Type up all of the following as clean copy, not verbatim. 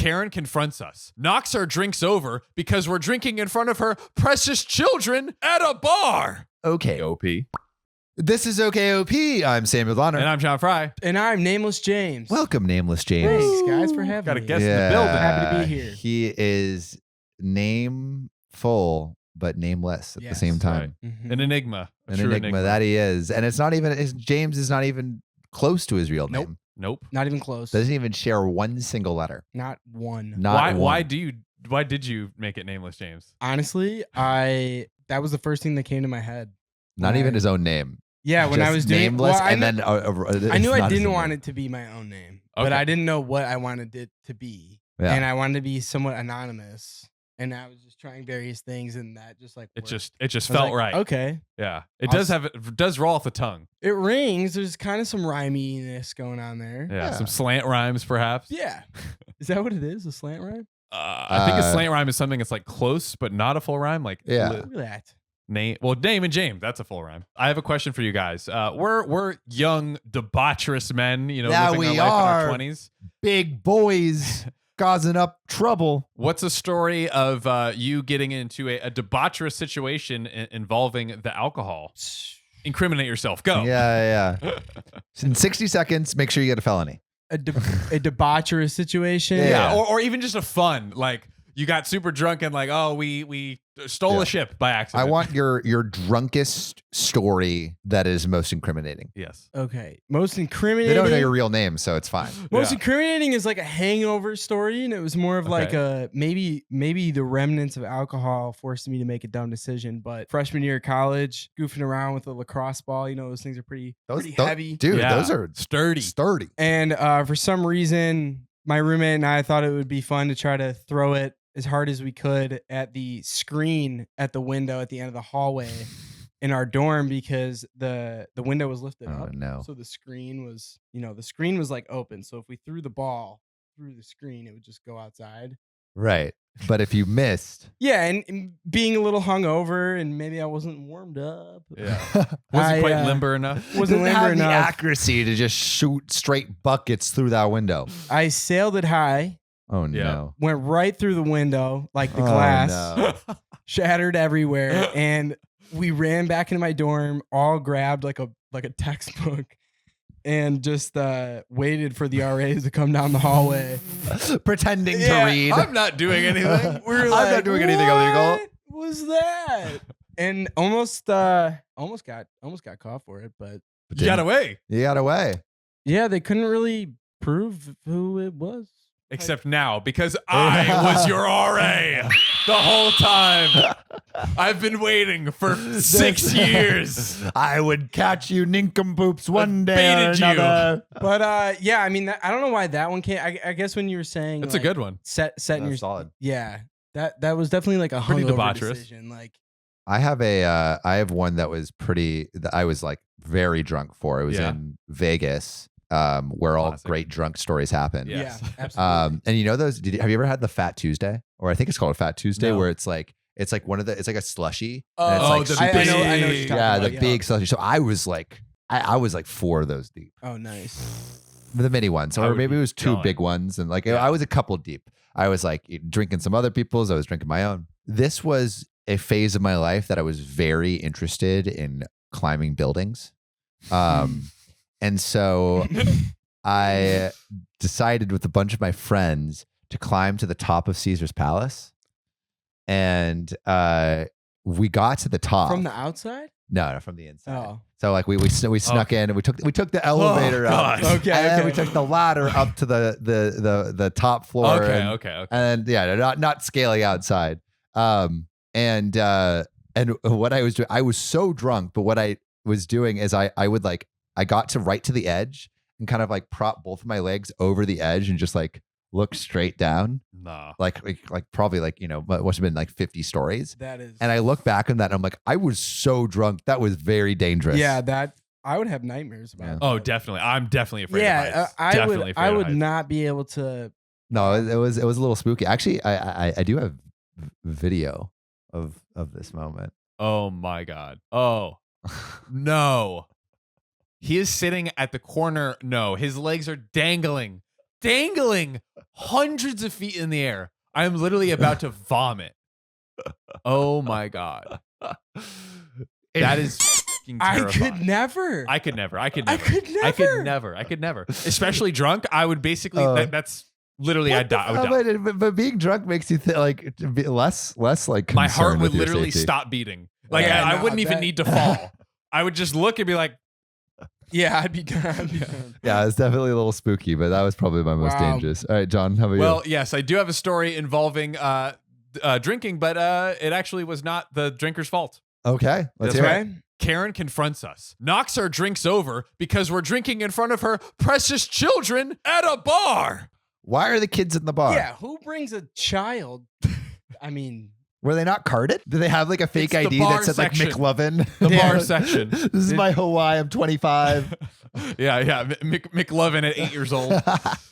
Karen confronts us, knocks our drinks over because we're drinking in front of her precious children at a bar. OKOP. This is OKOP. I'm Samuel Donner. And I'm John Frye. And I'm Nameless James. Welcome, Nameless James. Thanks, guys, for having Got a me. guest in the building. Happy to be here. He is nameful, but nameless at the Yes. same time. Mhm. An enigma. A An true enigma that he is. And it's not even, James is not even close to his real Nope. name. Nope. Not even close. Doesn't even share one single letter. Not one. Not one. Why did you make it Nameless James? Honestly, that was the first thing that came to my head. Not when even I- his own name. Yeah, when I Just was doing nameless, well, and then I knew I didn't want it to be my own name, but Okay. I didn't know what I wanted it to be, Yeah. and I wanted to be somewhat anonymous. And I was just trying various things, and that just like It worked. just I was felt like, right. Okay, Yeah. It I'll does roll off the tongue. it rings. There's kind of some rhyminess going on there. Yeah. Yeah. Some slant rhymes, perhaps. Yeah, is that what it is? A slant rhyme? I think a slant rhyme is something that's like close, but not a full rhyme. Like Yeah. Look at that. name and James. That's a full rhyme. I have a question for you guys. We're young, debaucherous men, Yeah, living we our life are. in our 20s. Big boys causing up trouble. What's a story of you getting into a debaucherous situation involving the alcohol? Incriminate yourself. Go. Yeah. In 60 seconds, make sure you get a felony. A debaucherous situation. Yeah. Or even just a fun, like you got super drunk and like, oh, we stole Yeah. a ship by I accident. want your drunkest story that is most incriminating. Yes. Okay. Most They incriminating. don't know your real name, so it's fine. Most Yeah. incriminating is like a hangover story, and it was more of like a maybe the remnants of alcohol forced me to make a dumb decision. But freshman year of college, goofing around with a lacrosse ball, those things are pretty heavy. Dude, Yeah. those are Sturdy. sturdy. And for some reason, my roommate and I thought it would be fun to try to throw it as hard as we could at the screen at the window at the end of the hallway in our dorm because the window was lifted Oh, up. no. So the screen was, like open. So if we threw the ball through the screen, it would just go outside. Right. But if you missed, Yeah, and being a little hungover and maybe I wasn't warmed up. Yeah. Wasn't I, quite limber enough. Wasn't didn't limber have the enough. accuracy to just shoot straight buckets through that window. I sailed it high, Oh, Yeah. no. went right through the window, like the Oh, glass. no. Shattered everywhere, and we ran back into my dorm, all grabbed like a textbook, and just waited for the RAs to come down the hallway. Pretending Yeah, to read. I'm not doing anything. We were I'm like, not doing anything illegal. What was that? And almost got caught for it, but But You got didn't- away. You got away. yeah, they couldn't really prove who it was. Except now, because I was your RA the whole time. I've been waiting for 6 years. I would catch you nincompoops one day or baited you. another. But yeah, I mean, I don't know why that one came. I guess when you were saying That's a good one. setting your solid. Yeah, that was definitely like a Pretty hungover debaucherous. decision. Like, I have one that was that I was like very drunk for. It was Yeah. in Vegas, where all Classic. great drunk stories happen. Yes. yeah, absolutely. And you know those? Have you ever had the Fat Tuesday? Or I think it's called a Fat Tuesday, No. where it's like it's like a slushy. Oh, and it's like the super- I know what you're talking yeah, about. the big slushy. So I was like, I was like 4 of those deep. Oh, nice. The mini ones, I or would maybe be it was 2 going. big ones, and like Yeah. I was a couple deep. I was like drinking some other people's. I was drinking my own. This was a phase of my life that I was very interested in climbing buildings, and so I decided with a bunch of my friends to climb to the top of Caesar's Palace, and we got to the top From the outside? no, from the inside. Oh, So like we snuck in and we took the elevator up. God. Okay, And then okay. we took the ladder up to the top floor. Okay. And yeah, not scaling outside. And what I was doing, I was so drunk, but what I was doing is I got to right to the edge and kind of like prop both of my legs over the edge and just like look straight down, Nah. like probably like, what must have been like 50 stories. that is. And I look back on that and I'm like, I was so drunk. That was very dangerous. yeah, that I would have nightmares about. Yeah. that. Oh, definitely. I'm definitely afraid of Yeah, heights. I Definitely would. afraid I of would heights. not be able to. No, it was a little spooky. Actually, I do have video of this moment. Oh my God. Oh no. He is sitting at the corner. No, his legs are dangling dangling hundreds of feet in the air. I am literally about to vomit. Oh my God. That is fucking terrifying. I could never. I could never. Especially drunk. I would basically, that's literally, I'd die. I would die. But being drunk makes you less like My heart concerned would with your literally safety. stop beating. Like Yeah, I no, wouldn't even need to fall. I would just look and be like, Yeah, I'd be done. Yeah, it's definitely a little spooky, but that was probably my most Wow. dangerous. All right, John, how about well, yes, I do have a story involving drinking, but it actually was not the drinker's fault. you? Okay, let's That's hear right. it. Karen confronts us, knocks our drinks over because we're drinking in front of her precious children at a bar. Why are the kids in the bar? Yeah, who brings a child? I mean, Were they not carded? Did they have like a fake It's the ID bar that said section. like McLovin? The Yeah. bar section. This is my Hawaii. I'm 25. Yeah. McLovin at 8 years old.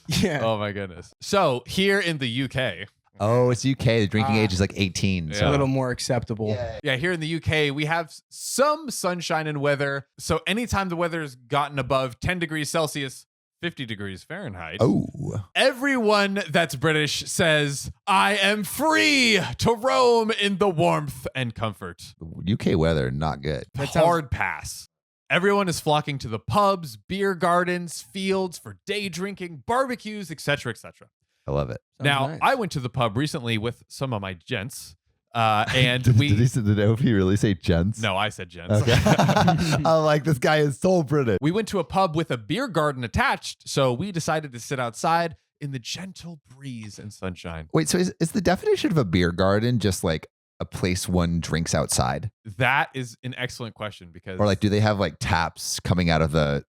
yeah. Oh my goodness. So here in the UK, Oh, it's UK. The drinking age is like 18. It's So. a little more acceptable. yeah, here in the UK, we have some sunshine and weather. So anytime the weather's gotten above 10 degrees Celsius, 50 degrees Fahrenheit, Oh. everyone that's British says, I am free to roam in the warmth and comfort. UK weather, not good. That sounds- Hard pass. Everyone is flocking to the pubs, beer gardens, fields for day drinking, barbecues, etc., etc. I love it. Sounds Now, nice. I went to the pub recently with some of my gents, and did we. did OP really say gents? No, I said gents. Okay. I'm like, this guy is so British. We went to a pub with a beer garden attached, so we decided to sit outside in the gentle breeze and sunshine. Wait, so is the definition of a beer garden just like a place one drinks outside? That is an excellent question because, Or like, do they have like taps coming out of the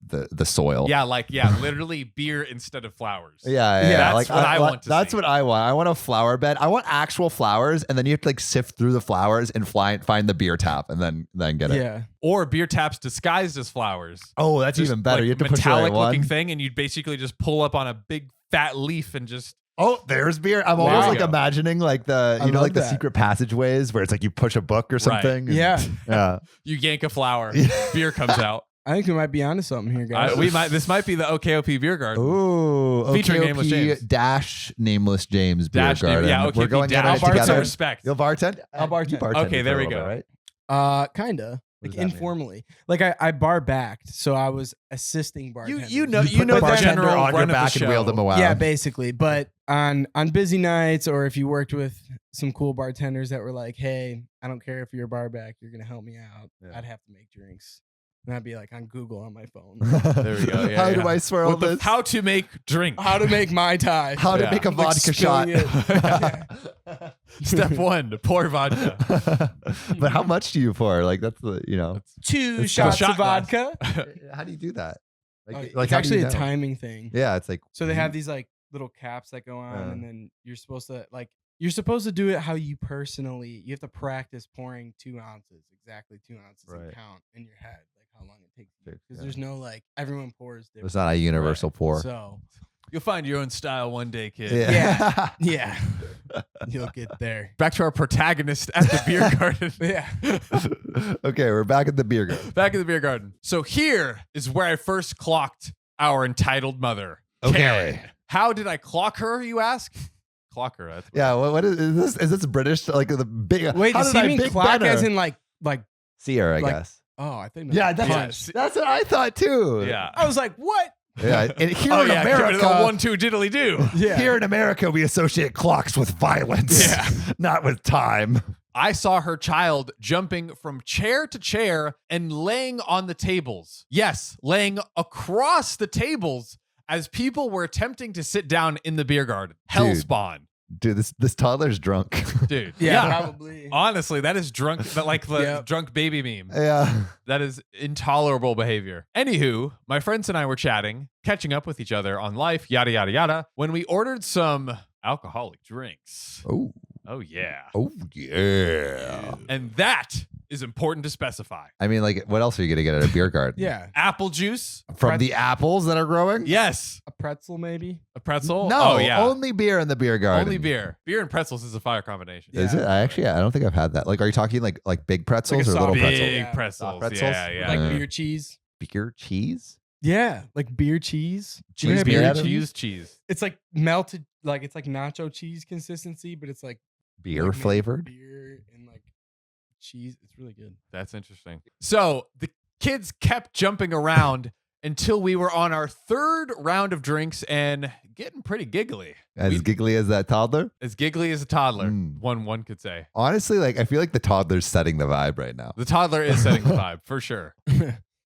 soil? yeah, literally beer instead of flowers. Yeah. That's Like, what I want to That's see. what I want. I want a flower bed. I want actual flowers, and then you have to like sift through the flowers and find the beer tap, and then get it. Yeah. Or beer taps disguised as flowers. Oh, that's Just even better. like You have to push the right metallic looking one. thing, and you'd basically just pull up on a big fat leaf and just. Oh, there's beer. I'm There almost you like go. imagining like the I love like the that. secret passageways where it's like you push a book or Right. something. and- Yeah. Yeah. You yank a flower, Yeah. beer comes out. I think we might be onto something here, guys. This might be the OKOP beer garden. Ooh, Featuring OKOP Nameless James. dash Nameless James beer Dash name- garden. yeah, We're OKP going dash. at it I'll bartend together. respect. You'll bartend? I'll bartend. You bartended Okay, for there a we little go. bit, right? Kinda. What Like does that mean? informally. Like I bar backed, so I was assisting bartenders. You know Put the the bartender general on run your of the back and show. wheeled him around. Yeah, basically. But on busy nights, or if you worked with some cool bartenders that were like, "Hey, I don't care if you're a bar back, you're gonna help me out." Yeah. I'd have to make drinks, and I'd be like on Google on my phone, There we go. Yeah, How yeah. do I swirl With the this? how to make drink. how to make Mai Tai. How to Yeah. make a Like vodka shot. spilling it. Step 1, pour vodka. But how much do you pour? Like that's the 2 It's shots shot of glass. vodka. how do you do that? It's how do actually you a know? timing thing. Yeah, it's like So they have these like little caps that go on, and then you're supposed to do it how you personally. You have to practice pouring 2 ounces, exactly 2 ounces, and Right. count in your head like how long it takes. Because Yeah. there's no like everyone pours different. it's not a universal pour. So You'll find your own style one day, kid. Yeah. yeah, you'll get there. Back to our protagonist at the beer garden. Yeah. Okay, we're back at the beer garden. Back at the beer garden. So here is where I first clocked our entitled mother. Okay. Karen. How did I clock her, you ask? Clock her. That's Yeah, what is this? Is this British? Like the big? Wait, how does did he I mean big clock banner? as in like? See her, I like- guess. Oh, I think. Yeah, punch. that's what I thought too. Yeah. I was like, what? Yeah. And here Oh in yeah, give it America, a 1 2 diddly do. Yeah. here in America, we associate clocks with violence, Yeah. not with time. I saw her child jumping from chair to chair and laying on the tables. Yes, laying across the tables as people were attempting to sit down in the beer garden. Hellspawn. Dude, this toddler's drunk. Dude. Yeah, probably. Honestly, that is drunk, like the Yep. drunk baby meme. Yeah. That is intolerable behavior. Anywho, my friends and I were chatting, catching up with each other on life, yada, yada, yada, when we ordered some alcoholic drinks. Oh. Oh, yeah. Oh yeah. And that is important to specify. I mean, like, what else are you gonna get at a beer garden? Yeah. Apple juice. From the apples that are growing? Yes. A pretzel, maybe. A pretzel. No. Oh, yeah. Only beer in the beer garden. Only beer. Beer and pretzels is a fire combination. Is Yeah. it? I don't think I've had that. Like, are you talking like big pretzels Like a or little soft- pretzels? Big Yeah. pretzels. Soft pretzels? Yeah, yeah. Like Yeah. beer cheese. Beer cheese? Yeah, like beer cheese. You Cheese have beer Beer, cheese? cheese. It's like melted, like it's like nacho cheese consistency, but it's like Beer like made with flavored. beer and like cheese. It's really good. That's interesting. So the kids kept jumping around until we were on our third round of drinks and getting pretty giggly. As giggly as that toddler. As giggly as a toddler, Mm. one could say. Honestly, like I feel like the toddler's setting the vibe right now. The toddler is setting the vibe for sure.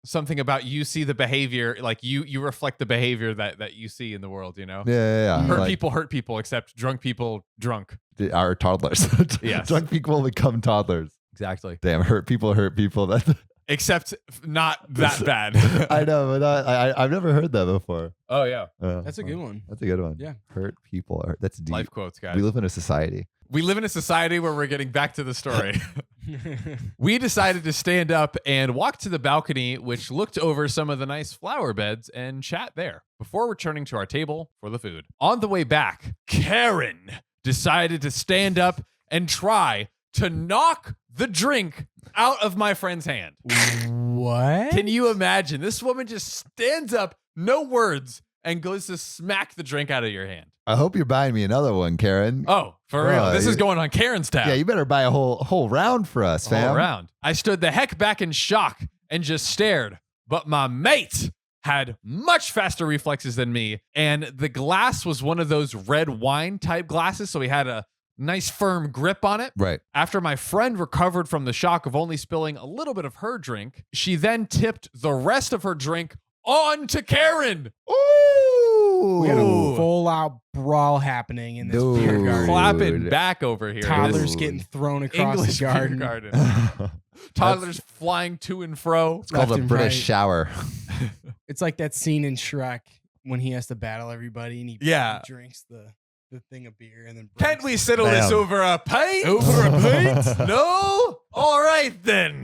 Something about you see the behavior, like you reflect the behavior that you see in the world, you know? Yeah. Hurt people, except drunk people drunk. Our toddlers. Yes. Drunk people become toddlers. Exactly. Damn, hurt people. That Except not that bad. I know, but I've never heard that before. Oh yeah. That's a good one. That's a good one. Yeah. Hurt people. That's deep. Life quotes, guys. We live in a society. We live in a society where we're getting back to the story. We decided to stand up and walk to the balcony, which looked over some of the nice flower beds, and chat there before returning to our table for the food. On the way back, Karen decided to stand up and try to knock the drink out of my friend's hand. What? Can you imagine? This woman just stands up, no words, and goes to smack the drink out of your hand. I hope you're buying me another one, Karen. Oh, for Bro, real. This is going on Karen's tab. Yeah, you better buy a whole round for us, fam. All around. I stood the heck back in shock and just stared. But my mate had much faster reflexes than me, and the glass was one of those red wine type glasses, so he had a nice firm grip on it. Right. After my friend recovered from the shock of only spilling a little bit of her drink, she then tipped the rest of her drink on to Karen. Ooh. We had Ooh. a full out brawl happening in this beer Dude. garden. Clapping back over here. Toddlers Dude. getting thrown across English the garden. beer garden. Toddlers flying to and fro. It's called Left a and British right. shower. It's like that scene in Shrek when he has to battle everybody and he Yeah. drinks the thing of beer and then Can't breaks we it. settle this Bam. over a pint? Over a pint? No? All right, then.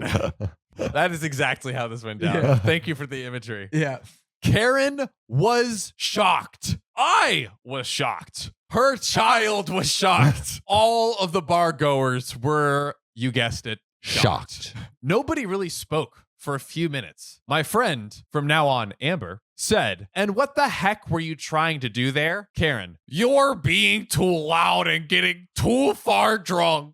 That is exactly how this went down. Yeah. Thank you for the imagery. Yeah. Karen was shocked. I was shocked. Her child was shocked. All of the bar goers were, you guessed it, shocked. Nobody really spoke for a few minutes. My friend, from now on, Amber, said, "And what the heck were you trying to do there?" Karen, "You're being too loud and getting too far drunk.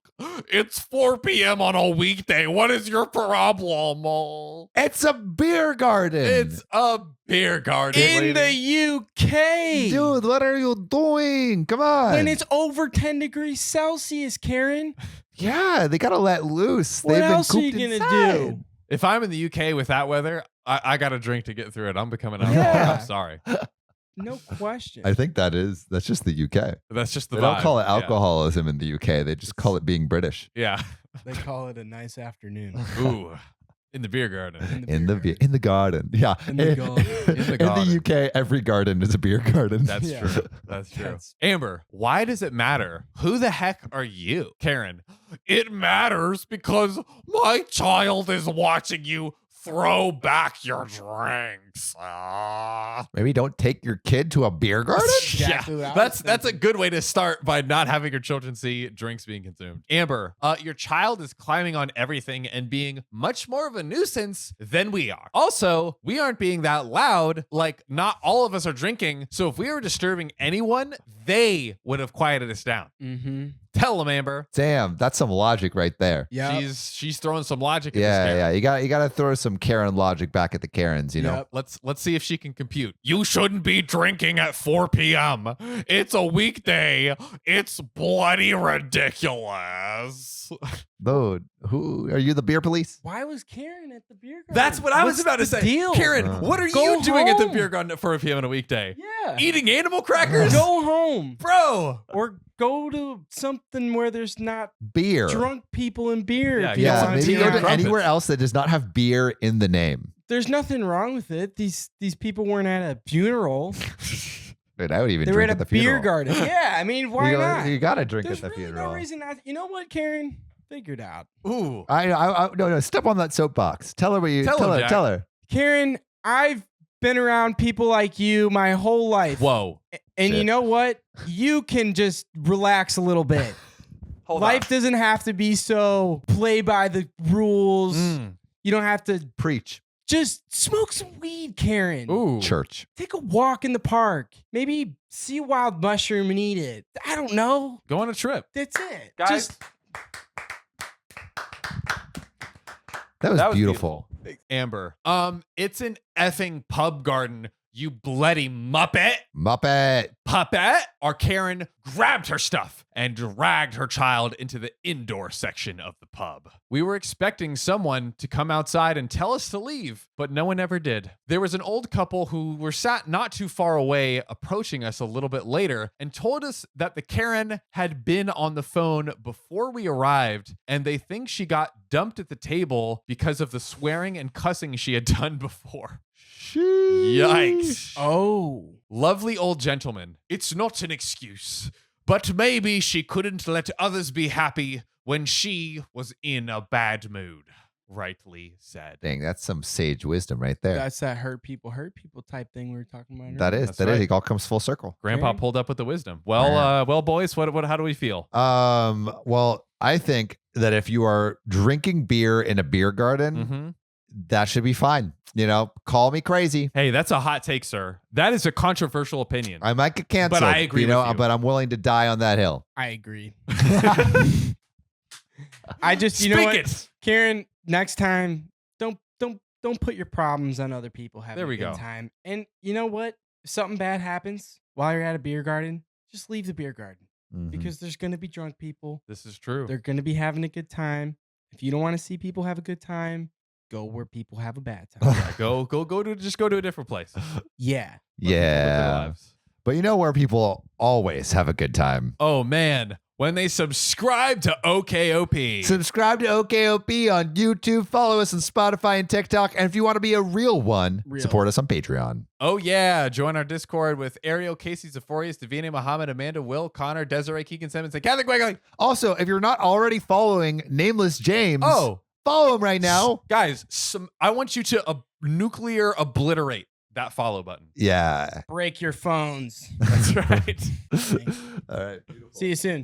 It's 4 p.m. on a weekday. What is your problem? It's a beer garden. It's a beer garden. In lady. the UK. Dude, what are you doing? Come on. When it's over 10 degrees Celsius, Karen. yeah, they gotta let loose. What They've been else are you cooped gonna inside. do? If I'm in the UK with that weather, I got a drink to get through it. I'm becoming alcoholic. Yeah. I'm sorry. No question. I think that's just the UK. That's just the They vibe. don't call it Yeah. alcoholism in the UK. They just call it being British. Yeah. They call it a nice afternoon. Ooh. In the beer garden. In the garden. Yeah. In the garden. In the garden. In the UK, every garden is a beer garden. That's Yeah. true. That's true. That's- Amber, why does it matter? Who the heck are you? Karen, it matters because my child is watching you throw back your drinks. Maybe don't take your kid to a beer garden. Exactly what I Yeah, was that's a thinking. good way to start by not having your children see drinks being consumed. Amber, your child is climbing on everything and being much more of a nuisance than we are. Also, we aren't being that loud. Like, not all of us are drinking. So if we were disturbing anyone, they would have quieted us down. Mm-hmm. Tell them, Amber. Damn, that's some logic right there. Yeah. She's throwing some logic in this. Yeah, Karen. yeah. You got to throw some Karen logic back at the Karens, you know. Yep. Let's see if she can compute. You shouldn't be drinking at 4 p.m. It's a weekday. It's bloody ridiculous. Dude, who are you? The beer police? Why was Karen at the beer garden? That's what I was What's about to the say. Deal? Karen, what are Go you doing at the home. beer garden at 4 p.m. on a weekday? Yeah. Eating animal crackers? Go home. Bro. Or go to something where there's not Beer. drunk people and beer. Yeah, if you get don't Yeah, some wanna maybe be go tea to and around. anywhere crumpets. else that does not have beer in the name. There's nothing wrong with it. These people weren't at a funeral. Dude, I would even They were drink at at the a beer funeral. garden. Yeah, I mean, why not? You got to drink There's at the really funeral. no reason not. You know what, Karen? Figure it out. Ooh. No, step on that soapbox. Tell her what you Tell him, Jack. tell her. Karen, I've been around people like you my whole life. Whoa. And you Shit. know what? You can just relax a little bit. Hold Life doesn't have to be so play by the rules. on. You don't have to Preach. Just smoke some weed, Karen. Ooh. Church. Take a walk in the park. Maybe see a wild mushroom and eat it. I don't know. Go on a trip. That's it. Guys. Just That was beautiful. Amber. It's an effing pub garden, you bloody muppet. Puppet. Our Karen grabbed her stuff and dragged her child into the indoor section of the pub. We were expecting someone to come outside and tell us to leave, but no one ever did. There was an old couple who were sat not too far away, approaching us a little bit later, and told us that the Karen had been on the phone before we arrived, and they think she got dumped at the table because of the swearing and cussing she had done before. Yikes. oh. Lovely old gentleman. It's not an excuse, but maybe she couldn't let others be happy when she was in a bad mood. Rightly said. Dang, that's some sage wisdom right there. That's that hurt people type thing we were talking about. That earlier. is. That's That is. right. It all comes full circle. Grandpa Right. pulled up with the wisdom. Well, boys, what how do we feel? Well, I think that if you are drinking beer in a beer garden, Mm-hmm. that should be fine. You know, call me crazy. Hey, that's a hot take, sir. That is a controversial opinion. I might get canceled. But I agree you know, with you. but I'm willing to die on that hill. I agree. I just, you know what, it. Karen, next time, don't put your problems on other people having There we a good go. time. And you know what? If something bad happens while you're at a beer garden, just leave the beer garden Mhm. because there's going to be drunk people. This is true. They're going to be having a good time. If you don't want to see people have a good time, go where people have a bad time. Yeah, go to a different place. Let Yeah. people live their Yeah. lives. But you know where people always have a good time? Oh man, when they subscribe to OKOP. Subscribe to OKOP on YouTube. Follow us on Spotify and TikTok. And if you want to be a real one, Real. support us on Patreon. Oh yeah, join our Discord with Ariel, Casey, Zephorius, Davina, Muhammad, Amanda, Will, Connor, Desiree, Keegan, Simmons, and Kathy Quigley. Also, if you're not already following Nameless James, follow him right now. Guys, I want you to nuclear obliterate that follow button. Yeah. Break your phones. That's right. All right. See you soon.